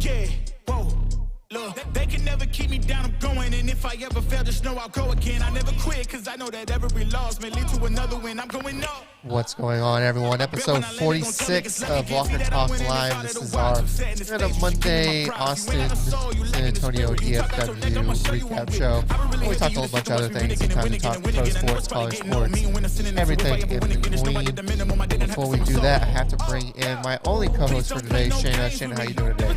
yeah, whoa. Look, they can never keep me down, I'm going. And if I ever fail, just know I'll go again. I never quit, cause I know that every loss may lead to another win. I'm going up. What's going on, everyone? Episode 46 of Walker Talk Live. This is our kind of Monday Austin, San Antonio DFW recap show. We talked a whole bunch of other things. Sometimes we talk pro sports, college sports, everything in between. Before we do that, I have to bring in my only co-host for today, Shana. Shana, how you doing today?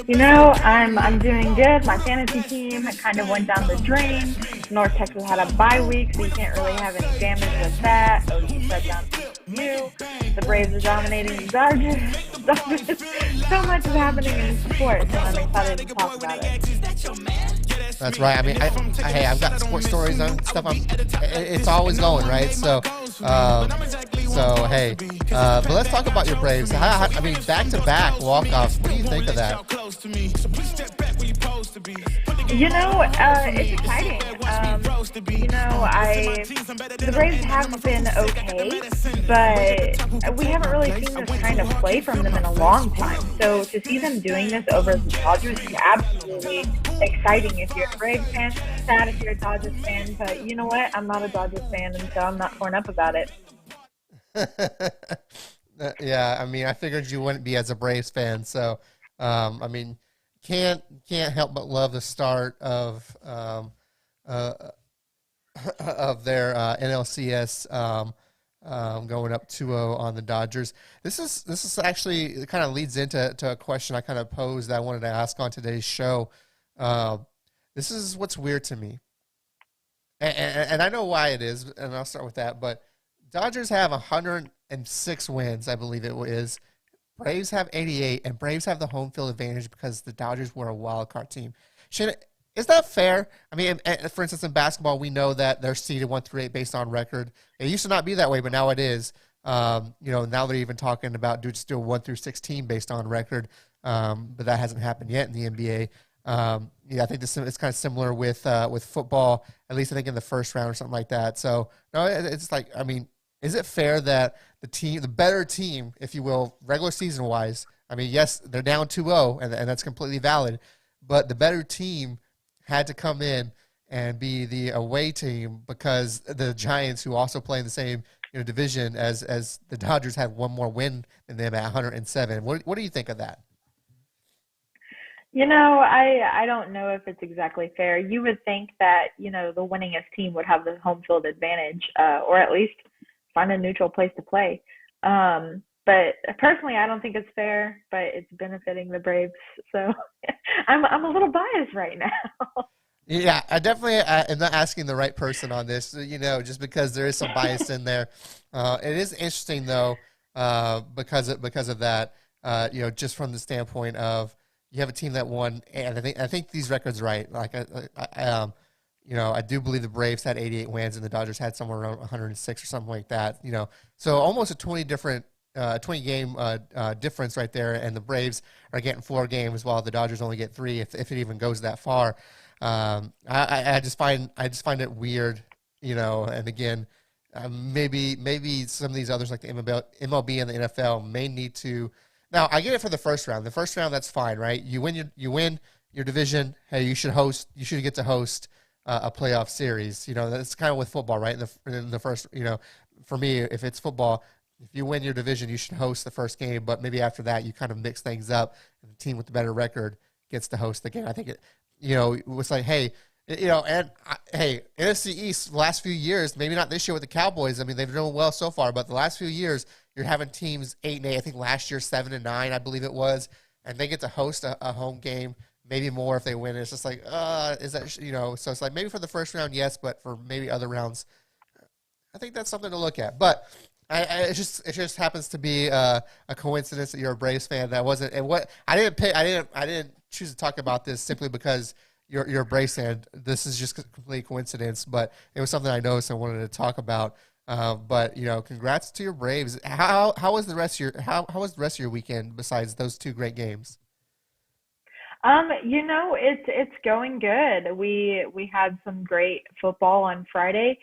You know, I'm doing good. My fantasy team kind of went down the drain. North Texas had a bye week, so you can't really have any damage with that. OG shut down you. The Braves are dominating the Dodgers. So much is happening in sports, and I'm excited to talk about it. That's right. I mean, hey, I've got sports stories and stuff. It's always going, right? So hey, but let's talk about your Braves. I mean, back-to-back walk-offs. What do you think of that? You know, it's exciting. The Braves have been okay, but we haven't really seen this kind of play from them in a long time. So to see them doing this over the Dodgers is absolutely exciting if you're a Braves fan, sad if you're a Dodgers fan, but you know what? I'm not a Dodgers fan, and so I'm not torn up about it. Yeah, I mean, I figured you wouldn't be as a Braves fan, so I mean, can't help but love the start of their NLCS going up 2-0 on the Dodgers. This is actually kind of leads into a question I kind of posed that I wanted to ask on today's show. This is what's weird to me, and I know why it is, and I'll start with that. But Dodgers have 106 wins, I believe it is. Braves have 88, and Braves have the home field advantage because the Dodgers were a wild card team. Shana, is that fair? I mean, for instance, in basketball, we know that they're seeded 1 through 8 based on record. It used to not be that way, but now it is. Now they're even talking about just do a 1 through 16 based on record, but that hasn't happened yet in the NBA. I think it's kind of similar with football, at least I think in the first round or something like that. So no, it's like, I mean, is it fair that the better team, if you will, regular season wise, I mean, yes, they're down 2-0 and that's completely valid, but the better team had to come in and be the away team because the Giants, who also play in the same division as the Dodgers, had one more win than them at 107. What do you think of that? You know, I don't know if it's exactly fair. You would think that, the winningest team would have the home field advantage, or at least find a neutral place to play. But personally, I don't think it's fair, but it's benefiting the Braves. So I'm a little biased right now. Yeah, I definitely am not asking the right person on this, just because there is some bias in there. It is interesting, though, because of that, just from the standpoint of you have a team that won, and I think these records right. Like, I do believe the Braves had 88 wins, and the Dodgers had somewhere around 106 or something like that. So almost a 20 game difference right there, and the Braves are getting 4 games while the Dodgers only get 3, if it even goes that far. I just find it weird, and again, maybe some of these others like the MLB and the NFL may need to. Now, I get it for the first round. The first round, that's fine, right? You win your division. Hey, you should get to host a playoff series. That's kind of with football, right? In the first, for me, if it's football, if you win your division, you should host the first game. But maybe after that, you kind of mix things up, and the team with the better record gets to host the game. I think it was like, hey, NFC East the last few years, maybe not this year with the Cowboys. I mean, they've done well so far, but the last few years, you're having teams 8-8. I think last year 7-9, I believe it was, and they get to host a home game. Maybe more if they win. It's just like, is that, so it's like maybe for the first round, yes, but for maybe other rounds, I think that's something to look at. But it just happens to be a coincidence that you're a Braves fan. That wasn't, and what I didn't choose to talk about this simply because you're a Braves fan. This is just a complete coincidence, but it was something I noticed and wanted to talk about. But congrats to your Braves. How was the rest of your weekend besides those 2 great games? It's going good. We had some great football on Friday.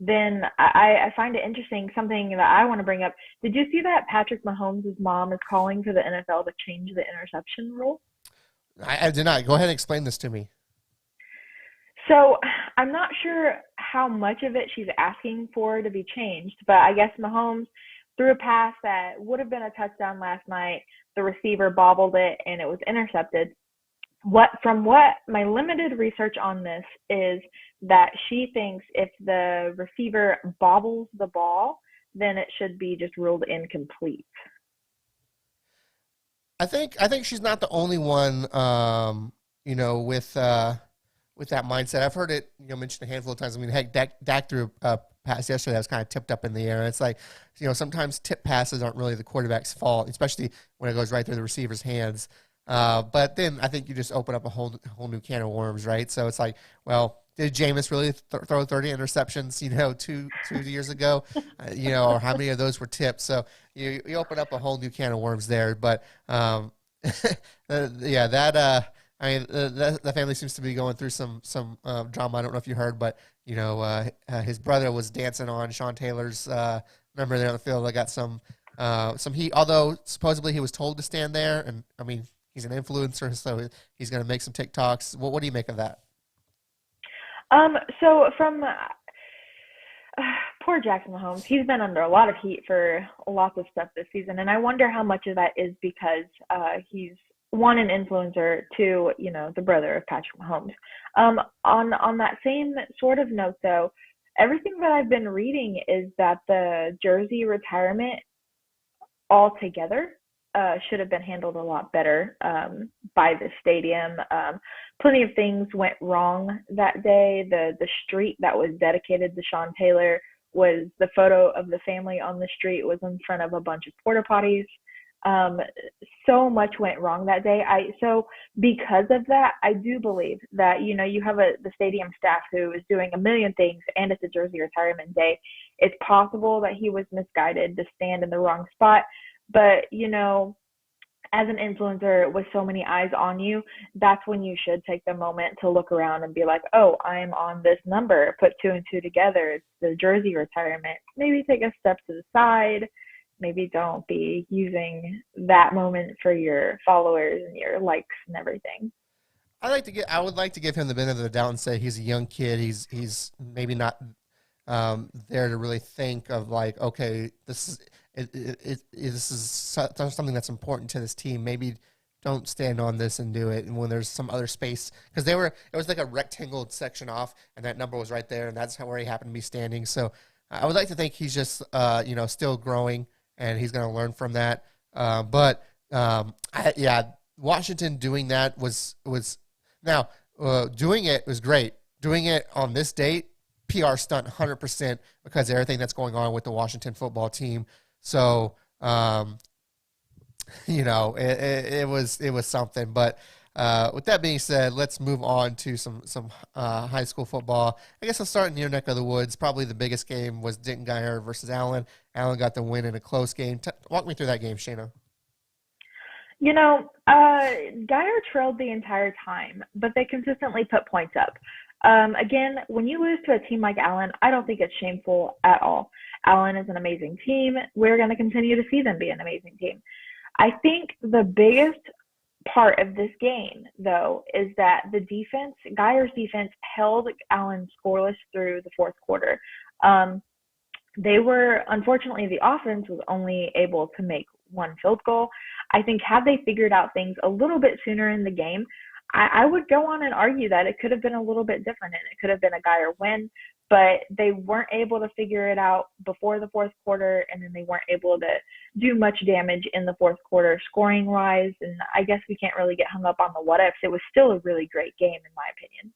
then I find it interesting, something that I want to bring up. Did you see that Patrick Mahomes' mom is calling for the NFL to change the interception rule? I did not. Go ahead and explain this to me. So I'm not sure how much of it she's asking for to be changed, but I guess Mahomes threw a pass that would have been a touchdown last night. The receiver bobbled it and it was intercepted. From what my limited research on this is that she thinks if the receiver bobbles the ball, then it should be just ruled incomplete. I think she's not the only one, with that mindset. I've heard it, mentioned a handful of times. I mean, heck, Dak threw a pass yesterday that was kind of tipped up in the air. It's like, sometimes tip passes aren't really the quarterback's fault, especially when it goes right through the receiver's hands. But then I think you just open up a whole new can of worms, right? So it's like, well, did Jameis really throw 30 interceptions, 2 years ago, or how many of those were tipped? So you open up a whole new can of worms there. But the family seems to be going through some drama. I don't know if you heard, but his brother was dancing on Sean Taylor's member there on the field. I got some heat, although supposedly he was told to stand there, and I mean, he's an influencer, so he's going to make some TikToks. What do you make of that? So from poor Jackson Mahomes, he's been under a lot of heat for lots of stuff this season, and I wonder how much of that is because he's one, an influencer, two, the brother of Patrick Mahomes. On that same sort of note, though, everything that I've been reading is that the jersey retirement altogether should have been handled a lot better by the stadium. Plenty of things went wrong that day. The street that was dedicated to Sean Taylor was the photo of the family on the street was in front of a bunch of porta potties. So much went wrong that day. So because of that, I do believe that, you have the stadium staff who is doing a million things and it's a jersey retirement day. It's possible that he was misguided to stand in the wrong spot. But, as an influencer with so many eyes on you, that's when you should take the moment to look around and be like, oh, I'm on this number, put two and two together. It's the jersey retirement. Maybe take a step to the side. Maybe don't be using that moment for your followers and your likes and everything. I would like to give him the benefit of the doubt and say he's a young kid. He's maybe not there to really think of like, okay, this is something that's important to this team. Maybe don't stand on this and do it. And when there's some other space, because it was like a rectangle section off, and that number was right there, and that's where he happened to be standing. So I would like to think he's just still growing, and he's going to learn from that. Washington doing that was doing it was great. Doing it on this date, PR stunt 100% because of everything that's going on with the Washington football team. So, it was something. But with that being said, let's move on to some high school football. I guess I'll start in your neck of the woods. Probably the biggest game was Denton Guyer versus Allen. Allen got the win in a close game. Walk me through that game, Shana. Guyer trailed the entire time, but they consistently put points up. Again, when you lose to a team like Allen, I don't think it's shameful at all. Allen is an amazing team. We're going to continue to see them be an amazing team. I think the biggest part of this game, though, is that the defense, Guyer's defense, held Allen scoreless through the fourth quarter. Unfortunately, the offense was only able to make one field goal. I think had they figured out things a little bit sooner in the game, I would go on and argue that it could have been a little bit different and it could have been a Guyer win, but they weren't able to figure it out before the fourth quarter, and then they weren't able to do much damage in the fourth quarter scoring-wise, and I guess we can't really get hung up on the what-ifs. It was still a really great game, in my opinion.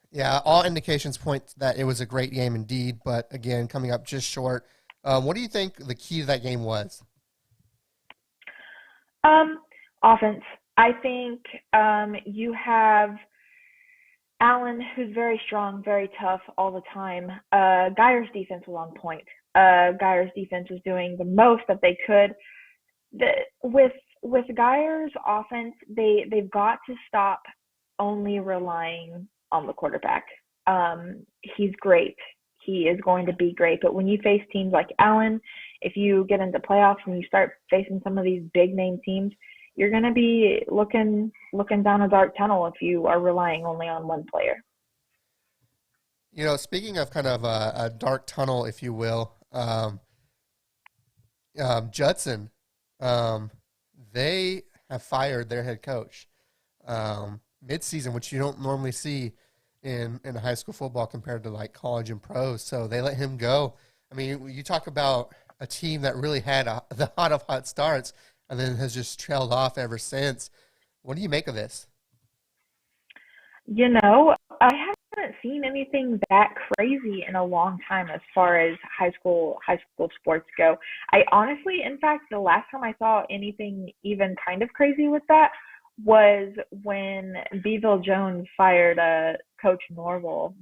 Yeah, all indications point that it was a great game indeed, but again, coming up just short. What do you think the key to that game was? Offense. I think you have Allen, who's very strong, very tough all the time. Guyer's defense was on point. Guyer's defense was doing the most that they could. With Guyer's offense, they've got to stop only relying on the quarterback. he's great. He is going to be great. But when you face teams like Allen, if you get into playoffs and you start facing some of these big name teams, you're going to be looking down a dark tunnel if you are relying only on one player. You know, speaking of kind of a dark tunnel, if you will, Judson, they have fired their head coach mid-season, which you don't normally see in high school football compared to like college and pros. So they let him go. I mean, you talk about a team that really had the hot of hot starts and then has just trailed off ever since. What do you make of this? You know, I haven't seen anything that crazy in a long time as far as high school sports go. I honestly, in fact, the last time I saw anything even kind of crazy with that was when Beeville Jones fired Coach Norval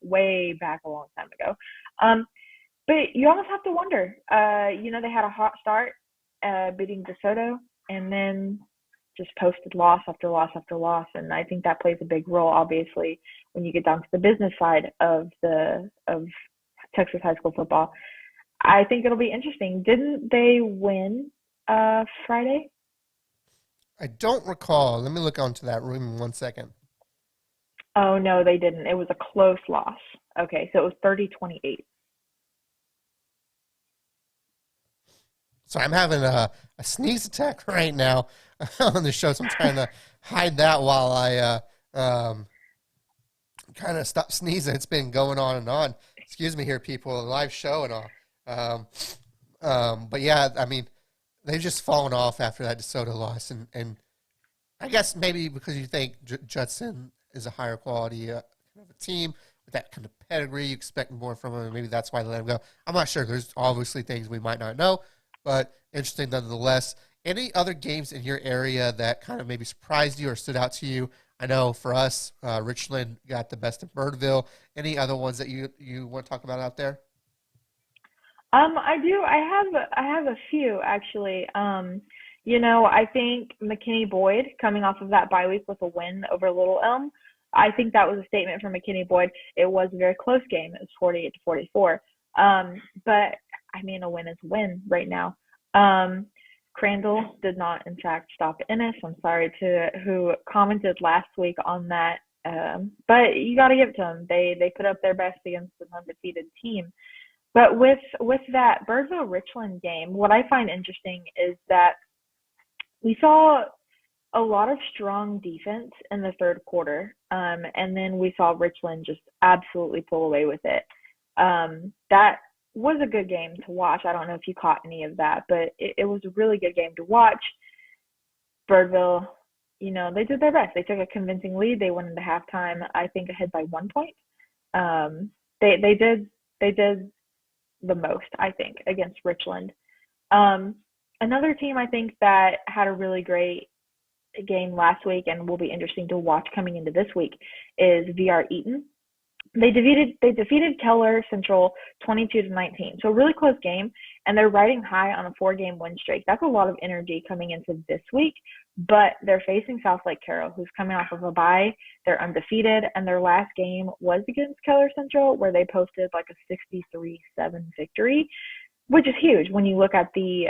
way back a long time ago. But you almost have to wonder. You know, they had a hot start beating DeSoto, and then just posted loss after loss after loss, and I think that plays a big role, obviously, when you get down to the business side of Texas high school football. I think it'll be interesting. Didn't they win Friday? I don't recall. Let me look onto that room in 1 second. Oh, no, they didn't. It was a close loss. Okay, so it was 30-28. So I'm having a sneeze attack right now on the show, so I'm trying to hide that while I kind of stop sneezing. It's been going on and on. Excuse me here, people, a live show and all. But yeah, I mean, they've just fallen off after that DeSoto loss, and I guess maybe because you think Judson is a higher quality kind of a team with that kind of pedigree, you expect more from him, and maybe that's why they let him go. I'm not sure. There's obviously things we might not know, but interesting nonetheless. Any other games in your area that kind of maybe surprised you or stood out to you? I know for us, Richland got the best of Birdville. Any other ones that you want to talk about out there? I do. I have a few actually. You know, I think McKinney Boyd coming off of that bye week with a win over Little Elm. I think that was a statement from McKinney Boyd. It was a very close game. It was 48-44. But I mean, a win is a win right now. Crandall did not, in fact, stop Ennis. I'm sorry to who commented last week on that. But you got to give it to them. They put up their best against an undefeated team. But with that Birdville-Richland game, what I find interesting is that we saw a lot of strong defense in the third quarter, and then we saw Richland just absolutely pull away with it. That was a good game to watch. I don't know if you caught any of that, but it was a really good game to watch. Birdville, you know, they did their best. They took a convincing lead. They went into halftime, I think, ahead by 1 point. They did the most, I think, against Richland. Another team I think that had a really great game last week and will be interesting to watch coming into this week is VR Eaton. They defeated Keller Central 22-19. So a really close game, and they're riding high on a 4-game win streak. That's a lot of energy coming into this week, but they're facing South Lake Carroll, who's coming off of a bye. They're undefeated, and their last game was against Keller Central, where they posted like a 63-7 victory, which is huge when you look at the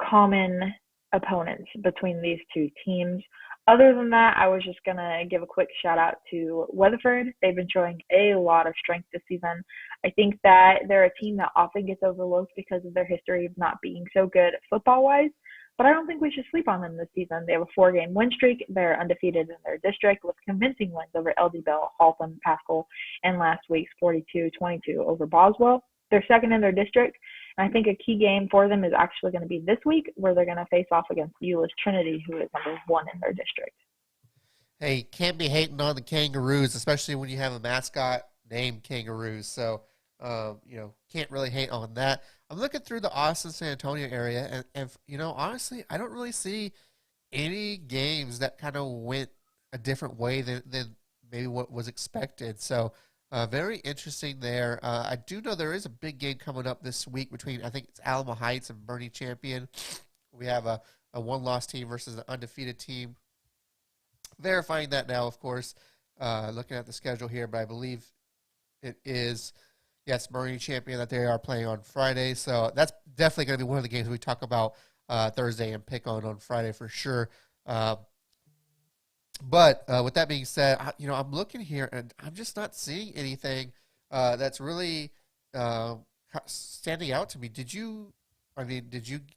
common opponents between these two teams. Other than that, I was just going to give a quick shout out to Weatherford. They've been showing a lot of strength this season. I think that they're a team that often gets overlooked because of their history of not being so good football-wise, but I don't think we should sleep on them this season. They have a 4-game win streak. They're undefeated in their district with convincing wins over LD Bell, Haltom, Pascal, and last week's 42-22 over Boswell. They're second in their district. And I think a key game for them is actually going to be this week, where they're going to face off against Euless Trinity, who is number 1 in their district. Hey, can't be hating on the Kangaroos, especially when you have a mascot named Kangaroos. So, you know, can't really hate on that. I'm looking through the Austin, San Antonio area, and you know, honestly, I don't really see any games that kind of went a different way than maybe what was expected. So, very interesting there. I do know there is a big game coming up this week between, I think it's Alamo Heights and Bernie Champion. We have a one-loss team versus an undefeated team. Verifying that now, of course. looking at the schedule here, but I believe it is, yes, Marine Champion that they are playing on Friday. So that's definitely going to be one of the games we talk about Thursday and pick on Friday for sure. But with that being said, I'm looking here and I'm just not seeing anything that's really standing out to me. Did you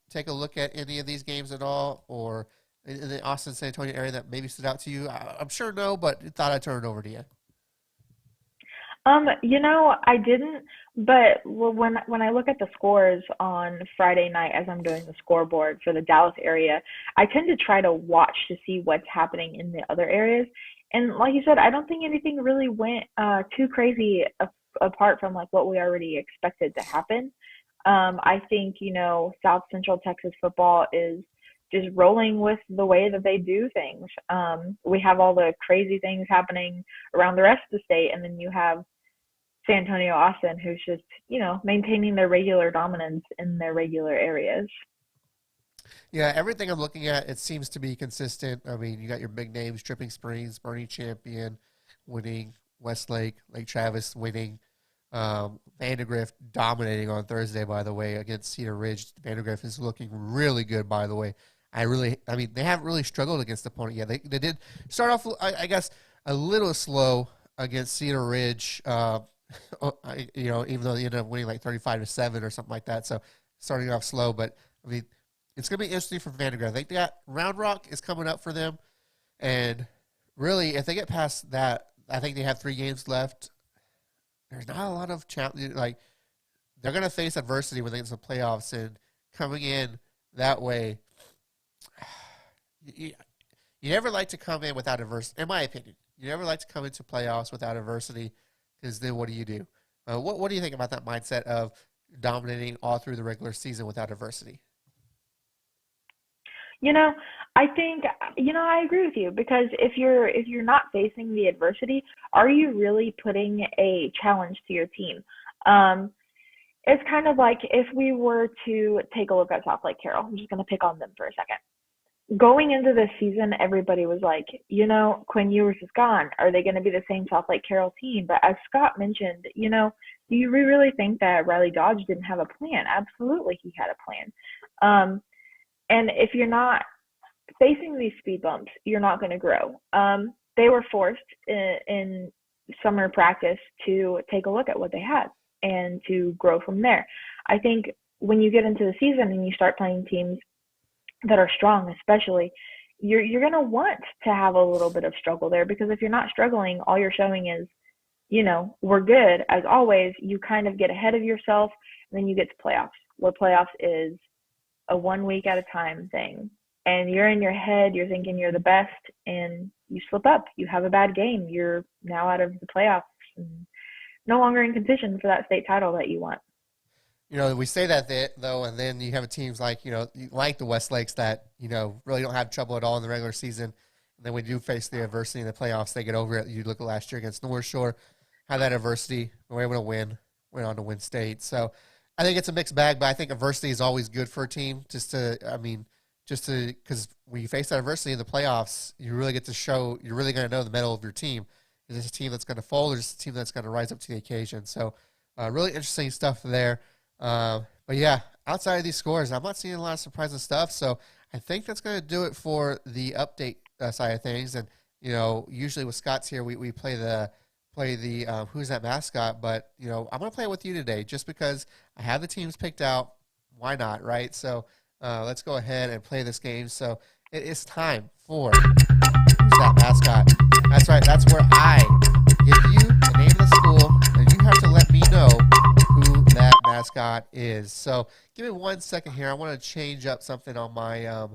take a look at any of these games at all, or in the Austin, San Antonio area that maybe stood out to you? I'm sure no, but thought I'd turn it over to you. I didn't, but when I look at the scores on Friday night as I'm doing the scoreboard for the Dallas area, I tend to try to watch to see what's happening in the other areas. And like you said, I don't think anything really went too crazy apart from like what we already expected to happen. I think, South Central Texas football is just rolling with the way that they do things. We have all the crazy things happening around the rest of the state, and then you have San Antonio, Austin, who's just, maintaining their regular dominance in their regular areas. Yeah, everything I'm looking at, it seems to be consistent. I mean, you got your big names, Dripping Springs, Bernie Champion winning, Westlake, Lake Travis winning, Vandergrift dominating on Thursday, by the way, against Cedar Ridge. Vandergrift is looking really good, by the way. They haven't really struggled against the opponent yet. They did start off, I guess, a little slow against Cedar Ridge, even though they ended up winning like 35-7 or something like that. So starting off slow, but I mean, it's going to be interesting for Vandergrift. I think they got Round Rock is coming up for them. And really, if they get past that, I think they have 3 games left. There's not a lot of challenge. Like, they're going to face adversity when they get to the playoffs, and coming in that way, you never like to come in without adversity, in my opinion. You never like to come into playoffs without adversity, because then what do? What do you think about that mindset of dominating all through the regular season without adversity? I think, I agree with you, because if you're not facing the adversity, are you really putting a challenge to your team? It's kind of like if we were to take a look at South Lake Carroll. I'm just going to pick on them for a second. Going into this season, everybody was like, Quinn Ewers is gone. Are they going to be the same South Lake Carroll team? But as Scott mentioned, do you really think that Riley Dodge didn't have a plan? Absolutely, he had a plan. And if you're not facing these speed bumps, you're not going to grow. They were forced in summer practice to take a look at what they had and to grow from there. I think when you get into the season and you start playing teams that are strong, especially, you're going to want to have a little bit of struggle there, because if you're not struggling, all you're showing is, we're good. As always, you kind of get ahead of yourself, and then you get to playoffs, where playoffs is a 1 week at a time thing. And you're in your head, you're thinking you're the best, and you slip up. You have a bad game. You're now out of the playoffs and no longer in contention for that state title that you want. We say that though, and then you have teams like, like the Westlakes that, really don't have trouble at all in the regular season. And then when you do face the adversity in the playoffs, they get over it. You look at last year against North Shore, had that adversity, were able to went on to win state. So I think it's a mixed bag, but I think adversity is always good for a team because when you face that adversity in the playoffs, you really get to show, you're really going to know the mettle of your team. Is this a team that's going to fold, or is this a team that's going to rise up to the occasion? So really interesting stuff there. But yeah, outside of these scores, I'm not seeing a lot of surprising stuff. So I think that's going to do it for the update side of things. And, usually with Scott's here, we play the who's that mascot, but I'm going to play it with you today just because I have the teams picked out. Why not, right? So let's go ahead and play this game. So it is time for Who's That Mascot. That's right. That's where I give you the name of the school, and you have to let me know who that mascot is. So give me 1 second here. I want to change up something on my I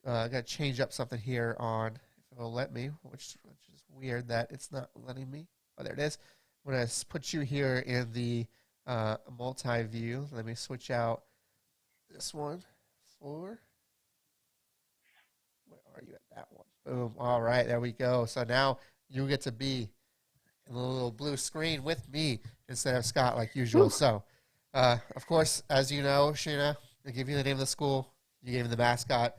got to change up something here on, if it'll let me, which is weird that it's not letting me. Oh, there it is. I'm going to put you here in the multi-view. Let me switch out this one for, where are you at that one? Boom. All right, there we go. So now you get to be in the little blue screen with me instead of Scott like usual. Ooh. So, of course, as you know, Shana, I give you the name of the school. You gave me the mascot.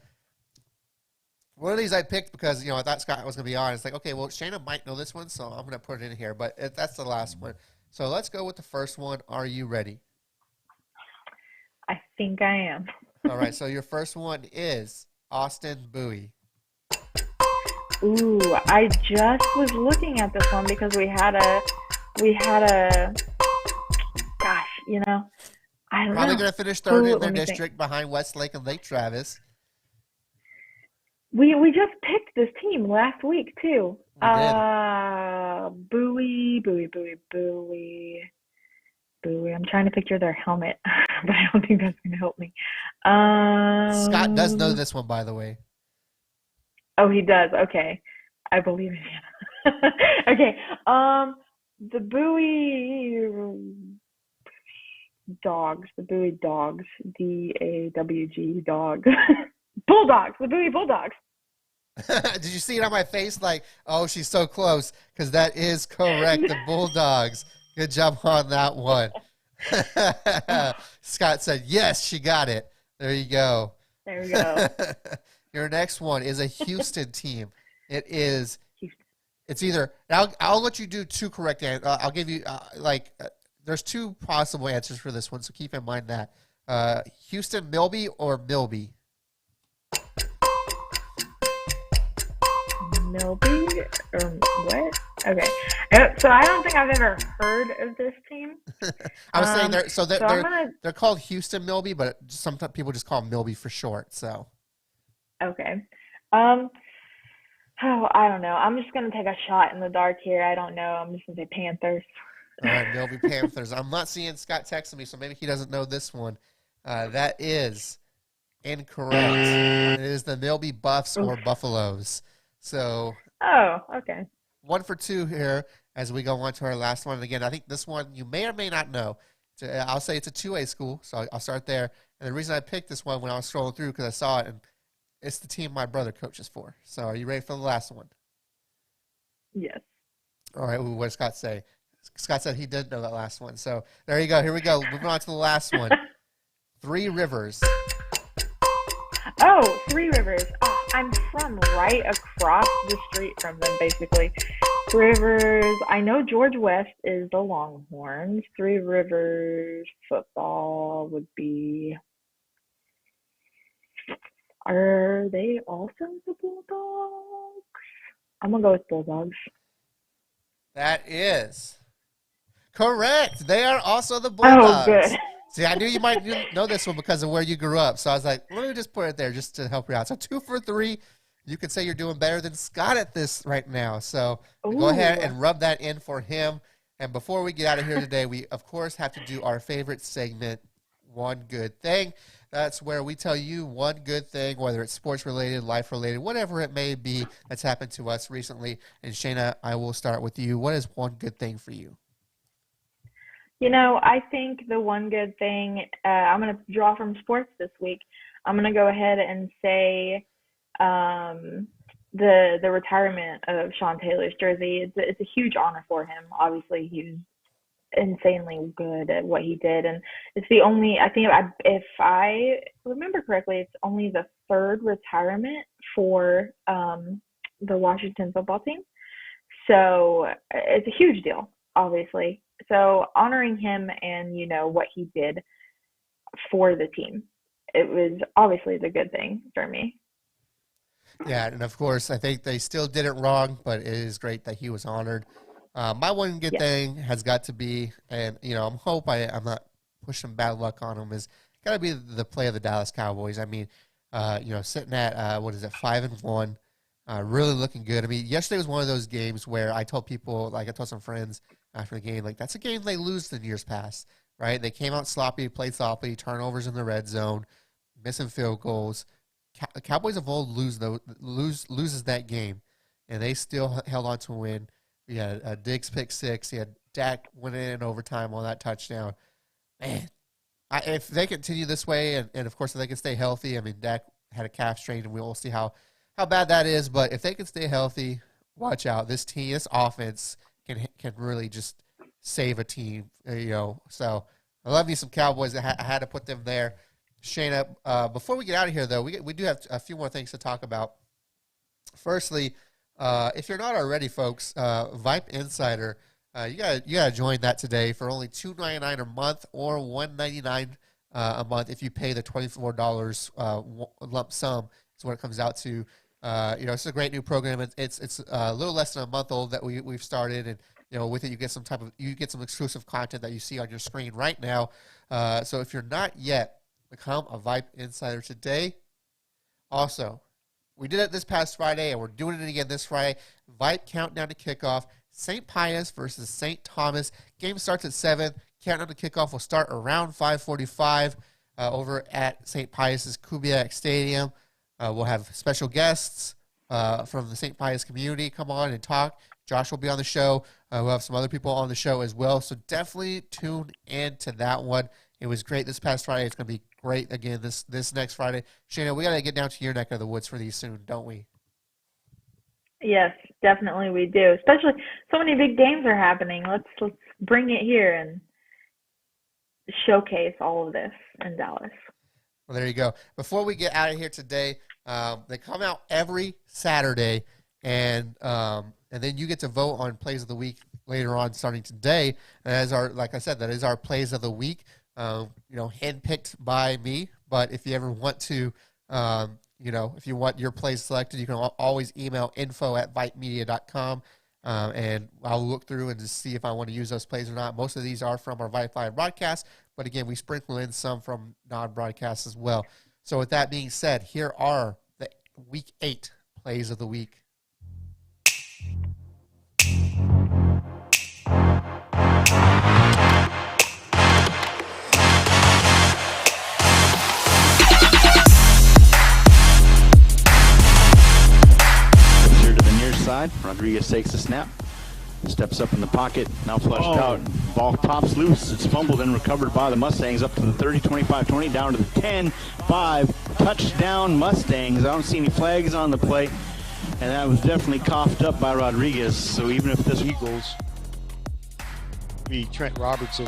One of these I picked because, I thought Scott was going to be on. It's like, okay, well, Shana might know this one, so I'm going to put it in here. But that's the last one. So let's go with the first one. Are you ready? I think I am. All right, so your first one is Austin Bowie. Ooh, I just was looking at this one because we had a, gosh, I don't Probably know. going to finish third in their Let me think. district behind Westlake and Lake Travis. We just picked this team last week too. We did. Bowie. I'm trying to picture their helmet, but I don't think that's going to help me. Scott does know this one, by the way. Oh, he does. Okay, I believe in him. Okay. The Bowie dogs. The Bowie dogs. DAWG dogs. Bulldogs. The Bowie Bulldogs. Did you see it on my face? Like, oh, she's so close. Because that is correct. The Bulldogs. Good job on that one. Scott said, yes, she got it. There you go. There we go. Your next one is a Houston team. It is. Houston. It's either. I'll let you do two correct answers. I'll give you there's two possible answers for this one, so keep in mind that. Houston Milby or Milby? Milby or what? Okay. So I don't think I've ever heard of this team. I was saying they're called Houston Milby, but sometimes people just call them Milby for short. So. Okay. Oh, I don't know. I'm just gonna take a shot in the dark here. I don't know. I'm just gonna say Panthers. All right, Milby Panthers. I'm not seeing Scott texting me, so maybe he doesn't know this one. That is incorrect. It is the Milby Buffs or Buffaloes. So. Oh, okay. 1 for 2 here as we go on to our last one. And again, I think this one you may or may not know. I'll say it's a 2A school, so I'll start there. And the reason I picked this one when I was scrolling through because I saw it, and it's the team my brother coaches for. So are you ready for the last one? Yes. All right, what did Scott say? Scott said he did know that last one. So there you go. Here we go. Moving on to the last one. Three Rivers. Oh, Three Rivers. Oh, I'm from right across the street from them, basically. Rivers. I know George West is the Longhorns. Three Rivers football would be. Are they also the Bulldogs? I'm gonna go with Bulldogs. That is correct. They are also the Bulldogs. Oh, good. See, I knew you might know this one because of where you grew up. So I was like, let me just put it there just to help you out. So 2 for 3. You could say you're doing better than Scott at this right now. So go ahead and rub that in for him. And before we get out of here today, we, of course, have to do our favorite segment, One Good Thing. That's where we tell you one good thing, whether it's sports-related, life-related, whatever it may be that's happened to us recently. And Shana, I will start with you. What is one good thing for you? I think the one good thing, I'm going to draw from sports this week. I'm going to go ahead and say the retirement of Sean Taylor's jersey. It's a huge honor for him. Obviously, he was insanely good at what he did. And it's the only, if I remember correctly, it's only the third retirement for the Washington football team. So it's a huge deal, obviously. So honoring him and, what he did for the team, it was obviously the good thing for me. Yeah, and of course, I think they still did it wrong, but it is great that he was honored. My one good thing has got to be, and, I'm not pushing bad luck on him, is got to be the play of the Dallas Cowboys. I mean, sitting at, 5-1, really looking good. I mean, yesterday was one of those games where I told people, I told some friends after the game, that's a game they lose in years past, right? They came out sloppy, played sloppy, turnovers in the red zone, missing field goals. Cowboys of old loses that game, and they still held on to win. We had a Diggs pick 6. He had Dak winning in overtime on that touchdown. Man, if they continue this way, and of course if they can stay healthy, I mean, Dak had a calf strain, and we'll see how bad that is. But if they can stay healthy, watch out. This team, this offense can really just save a team. So I love me some Cowboys. I had to put them there. Shana, before we get out of here, though, we do have a few more things to talk about. Firstly, if you're not already, folks, VYPE Insider, you gotta join that today for only $2.99 a month or $1.99 a month if you pay the $24 lump sum. Is what it comes out to. It's a great new program. It's a little less than a month old that we've started, and with it you get some exclusive content that you see on your screen right now. So if you're not yet, become a VYPE Insider today. Also, we did it this past Friday, and we're doing it again this Friday. VYPE Countdown to Kickoff, St. Pius versus St. Thomas. Game starts at 7. Countdown to Kickoff will start around 5:45 over at St. Pius's Kubiak Stadium. We'll have special guests from the St. Pius community come on and talk. Josh will be on the show. We'll have some other people on the show as well. So definitely tune in to that one. It was great this past Friday. It's going to be great again this next Friday. Shana, we got to get down to your neck of the woods for these soon, don't we? Yes, definitely we do. Especially so many big games are happening. Let's bring it here and showcase all of this in Dallas. Well, there you go. Before we get out of here today, they come out every Saturday, and then you get to vote on plays of the week later on, starting today. And like I said, that is our plays of the week. Handpicked by me. But if you ever want to, if you want your plays selected, you can always email info@vypemedia.com, and I'll look through and just see if I want to use those plays or not. Most of these are from our VYPE Live broadcast, but again, we sprinkle in some from non-broadcasts as well. So with that being said, here are the Week 8 plays of the week. Here to the near side, Rodriguez takes the snap, steps up in the pocket, now flushed out. Ball pops loose. It's fumbled and recovered by the Mustangs up to the 30, 25, 20, down to the 10, 5. Touchdown Mustangs. I don't see any flags on the play, and that was definitely coughed up by Rodriguez. So even if this Eagles be Trent Robertson.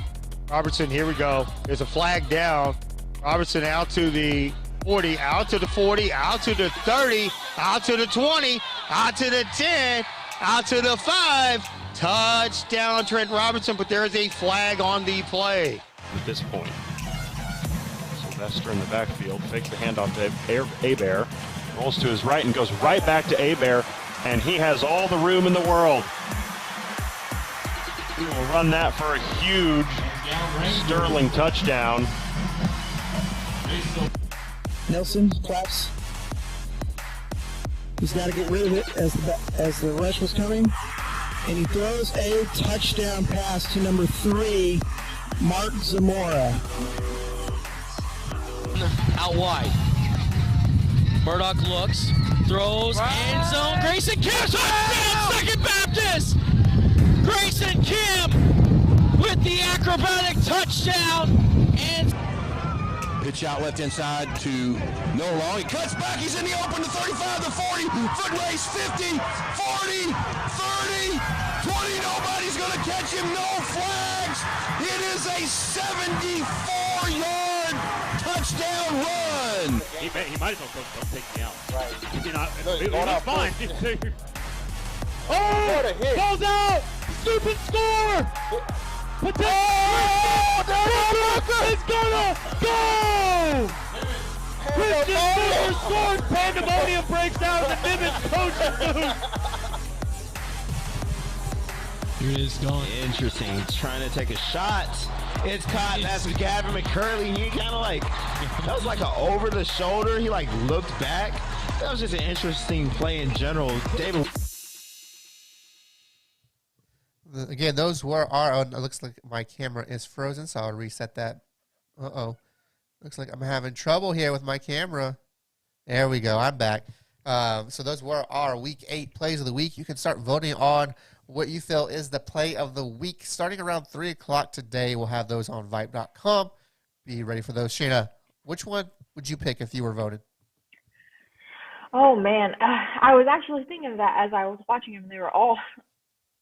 Robertson, here we go. There's a flag down. Robertson out to the 40, out to the 40, out to the 30, out to the 20, out to the 10, out to the 5. Touchdown, Trent Robertson, but there is a flag on the play. At this point, Sylvester in the backfield fakes the handoff to Hebert, rolls to his right and goes right back to Hebert, and he has all the room in the world. He will run that for a huge Sterling touchdown. Nelson claps. He's got to get rid of it as the rush was coming. And he throws a touchdown pass to number 3, Mark Zamora. Out wide. Murdoch looks, throws, end zone. Grayson Kim, touchdown, Second Baptist! Grayson Kim with the acrobatic touchdown. And pitch out left inside to Noah Long. He cuts back. He's in the open to 35 to 40. Foot race 50, 40, 30, 20. Nobody's going to catch him. No flags. It is a 74-yard touchdown run. He might as well go, don't take me out. Right. He's fine. Oh, falls out! Stupid score! But it's gonna go! Christian Stewart scored! Pandemonium breaks out in the Nimitz coaching booth! Here it is going. Interesting. He's trying to take a shot. It's caught. That's Gavin McCurley. He kind of that was like an over the shoulder. He looked back. That was just an interesting play in general. David. Again, those were our. It looks like my camera is frozen, so I'll reset that. Looks like I'm having trouble here with my camera. There we go. I'm back. So those were our Week 8 plays of the week. You can start voting on what you feel is the play of the week. Starting around 3 o'clock today, we'll have those on VYPE.com. Be ready for those. Shana, which one would you pick if you were voted? Oh, man. I was actually thinking of that as I was watching them. They were all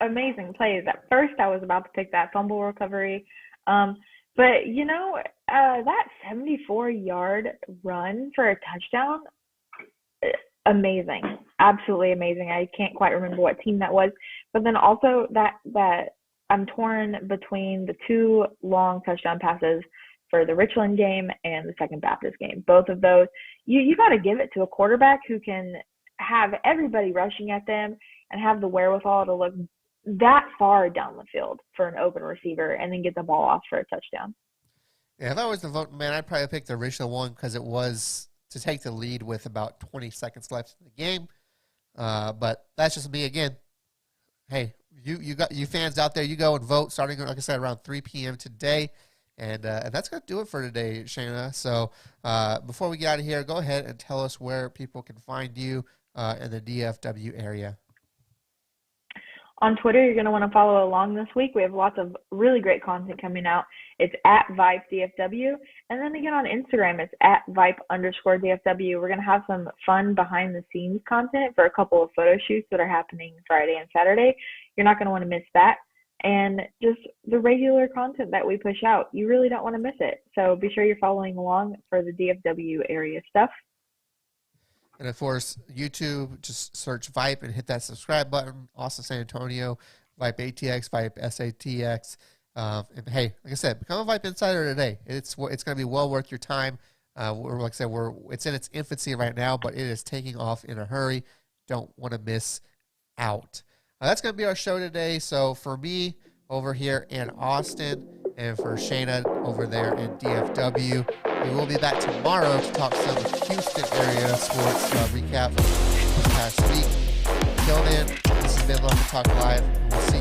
amazing plays. At first, I was about to pick that fumble recovery. But, that 74-yard run for a touchdown, amazing. absolutely amazing. I can't quite remember what team that was, but then also that I'm torn between the 2 long touchdown passes for the Richland game and the Second Baptist game. Both of those, you got to give it to a quarterback who can have everybody rushing at them and have the wherewithal to look that far down the field for an open receiver and then get the ball off for a touchdown. Yeah, if I was the vote man, I'd probably pick the Richland one because it was to take the lead with about 20 seconds left in the game. But that's just me again. Hey, you got you fans out there, you go and vote starting, like I said, around 3 p.m. today. And that's going to do it for today, Shana. So before we get out of here, go ahead and tell us where people can find you in the DFW area. On Twitter, you're going to want to follow along this week. We have lots of really great content coming out. It's at VYPEDFW. And then again on Instagram, it's at VYPE_DFW. We're going to have some fun behind-the-scenes content for a couple of photo shoots that are happening Friday and Saturday. You're not going to want to miss that. And just the regular content that we push out, you really don't want to miss it. So be sure you're following along for the DFW area stuff. And of course, YouTube, just search VYPE and hit that subscribe button. Also, San Antonio, VYPE ATX, VYPE SATX. And hey, like I said, become a VYPE Insider today. It's going to be well worth your time. Like I said, it's in its infancy right now, but it is taking off in a hurry. Don't want to miss out. That's going to be our show today. So for me over here in Austin and for Shana over there in DFW, we will be back tomorrow to talk some Houston area sports recap from this past week. Until then, this has been Love to Talk Live. We'll see